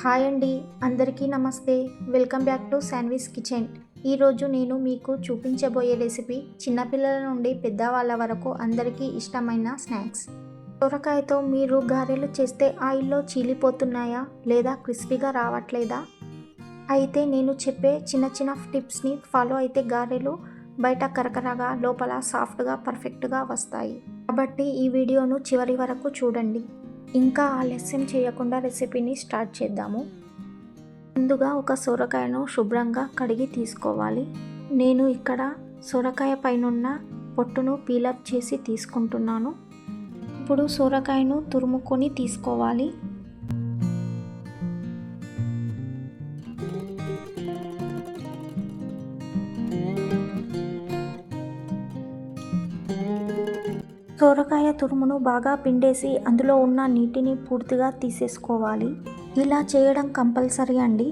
Hi అండి, అందరికీ నమస్తే. Welcome back to Shanvi's kitchen. ఈరోజు నేను మీకు చూపించబోయే రెసిపీ చిన్నపిల్లల నుండి పెద్దవాళ్ళ వరకు అందరికీ ఇష్టమైన స్నాక్స్. సొరకాయతో మీరు గారెలు చేస్తే ఆయిల్లో చీలిపోతున్నాయా లేదా క్రిస్పీగా రావట్లేదా? అయితే నేను చెప్పే చిన్న చిన్న టిప్స్ని ఫాలో అయితే గారెలు బయట కరకరగా లోపల సాఫ్ట్గా పర్ఫెక్ట్గా వస్తాయి. కాబట్టి ఈ వీడియోను చివరి వరకు చూడండి. ఇంకా ఆలస్యం చేయకుండా రెసిపీని స్టార్ట్ చేద్దాము. ముందుగా ఒక సొరకాయను శుభ్రంగా కడిగి తీసుకోవాలి. నేను ఇక్కడ సొరకాయ పైనున్న పొట్టును పీలప్ చేసి తీసుకుంటున్నాను. ఇప్పుడు సొరకాయను తురుముకొని తీసుకోవాలి. సొరకాయ తురుమును బాగా పిండేసి అందులో ఉన్న నీటిని పూర్తిగా తీసేసుకోవాలి. ఇలా చేయడం కంపల్సరీ అండి.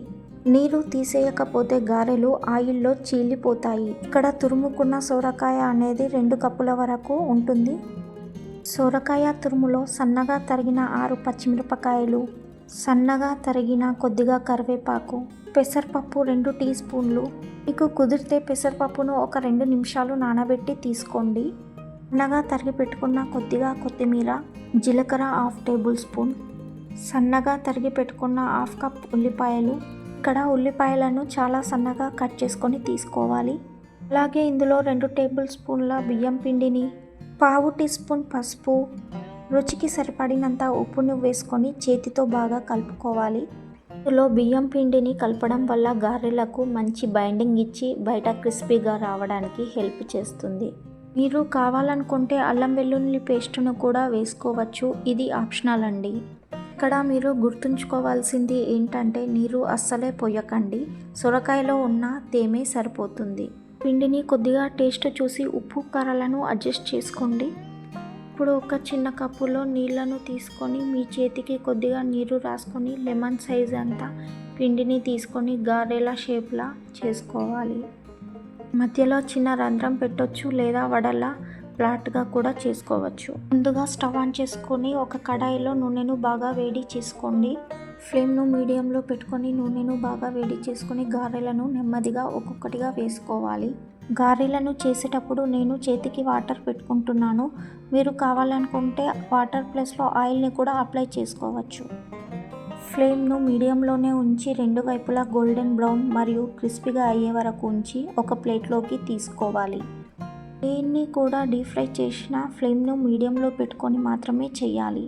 నీరు తీసేయకపోతే గారెలు ఆయిల్లో చీలిపోతాయి. ఇక్కడ తురుముకున్న సొరకాయ అనేది 2 కప్పుల వరకు ఉంటుంది. సొరకాయ తురుములో సన్నగా తరిగిన 6 పచ్చిమిరపకాయలు, సన్నగా తరిగిన కొద్దిగా కరివేపాకు, పెసరపప్పు 2 టీ స్పూన్లు. మీకు కుదిరితే పెసరపప్పును ఒక 2 నిమిషాలు నానబెట్టి తీసుకోండి. సన్నగా తరిగి పెట్టుకున్న కొద్దిగా కొత్తిమీర, జీలకర్ర 1/2 టేబుల్ స్పూన్, సన్నగా తరిగి పెట్టుకున్న 1/2 కప్ ఉల్లిపాయలు. ఇక్కడ ఉల్లిపాయలను చాలా సన్నగా కట్ చేసుకొని తీసుకోవాలి. అలాగే ఇందులో 2 టేబుల్ స్పూన్ల బియ్యం పిండిని, 1/2 టీ స్పూన్ పసుపు, రుచికి సరిపడినంత ఉప్పును వేసుకొని చేతితో బాగా కలుపుకోవాలి. ఇందులో బియ్యం పిండిని కలపడం వల్ల గారెలకు మంచి బైండింగ్ ఇచ్చి బయట క్రిస్పీగా రావడానికి హెల్ప్ చేస్తుంది. మీరు కావాలనుకుంటే అల్లం వెల్లుల్లి పేస్టును కూడా వేసుకోవచ్చు. ఇది ఆప్షనల్ అండి. ఇక్కడ మీరు గుర్తుంచుకోవాల్సింది ఏంటంటే నీరు అస్సలే పోయకండి. సొరకాయలో ఉన్న తేమే సరిపోతుంది. పిండిని కొద్దిగా టేస్ట్ చూసి ఉప్పు కారాలను అడ్జస్ట్ చేసుకోండి. ఇప్పుడు ఒక చిన్న కప్పులో నీళ్లను తీసుకొని మీ చేతికి కొద్దిగా నీరు రాసుకొని లెమన్ సైజ్ అంతా పిండిని తీసుకొని గారెల షేప్లా చేసుకోవాలి. మధ్యలో చిన్న రంధ్రం పెట్టొచ్చు లేదా వడలా ఫ్లాట్గా కూడా చేసుకోవచ్చు. ముందుగా స్టవ్ ఆన్ చేసుకొని ఒక కడాయిలో నూనెను బాగా వేడి చేసుకోండి. ఫ్లేమ్ను మీడియంలో పెట్టుకొని నూనెను బాగా వేడి చేసుకొని గారెలను నెమ్మదిగా ఒక్కొక్కటిగా వేసుకోవాలి. గారెలను చేసేటప్పుడు నేను చేతికి వాటర్ పెట్టుకుంటున్నాను. మీరు కావాలనుకుంటే వాటర్ ప్లేస్లో ఆయిల్ని కూడా అప్లై చేసుకోవచ్చు. ఫ్లేమ్ను మీడియంలోనే ఉంచి 2 వైపులా గోల్డెన్ బ్రౌన్ మరియు క్రిస్పీగా అయ్యే వరకు ఉంచి ఒక ప్లేట్లోకి తీసుకోవాలి. దేన్ని కూడా డీప్ ఫ్రై చేసిన ఫ్లేమ్ను మీడియంలో పెట్టుకొని మాత్రమే చేయాలి.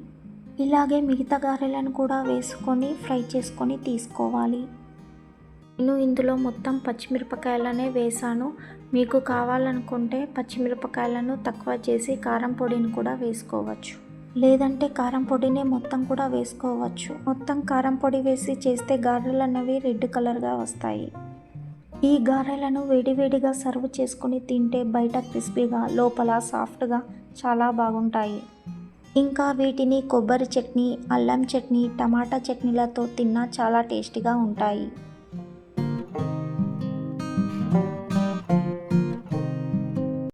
ఇలాగే మిగతా గారెలను కూడా వేసుకొని ఫ్రై చేసుకొని తీసుకోవాలి. నేను ఇందులో మొత్తం పచ్చిమిరపకాయలనే వేసాను. మీకు కావాలనుకుంటే పచ్చిమిరపకాయలను తక్కువ చేసి కారం పొడిని కూడా వేసుకోవచ్చు. లేదంటే కారం పొడినే మొత్తం కూడా వేసుకోవచ్చు. మొత్తం కారం పొడి వేసి చేస్తే గారెలు అనేవి రెడ్ కలర్గా వస్తాయి. ఈ గారెలను వేడివేడిగా సర్వ్ చేసుకొని తింటే బయట క్రిస్పీగా లోపల సాఫ్ట్గా చాలా బాగుంటాయి. ఇంకా వీటిని కొబ్బరి చట్నీ, అల్లం చట్నీ, టమాటా చట్నీలతో తిన్నా చాలా టేస్టీగా ఉంటాయి.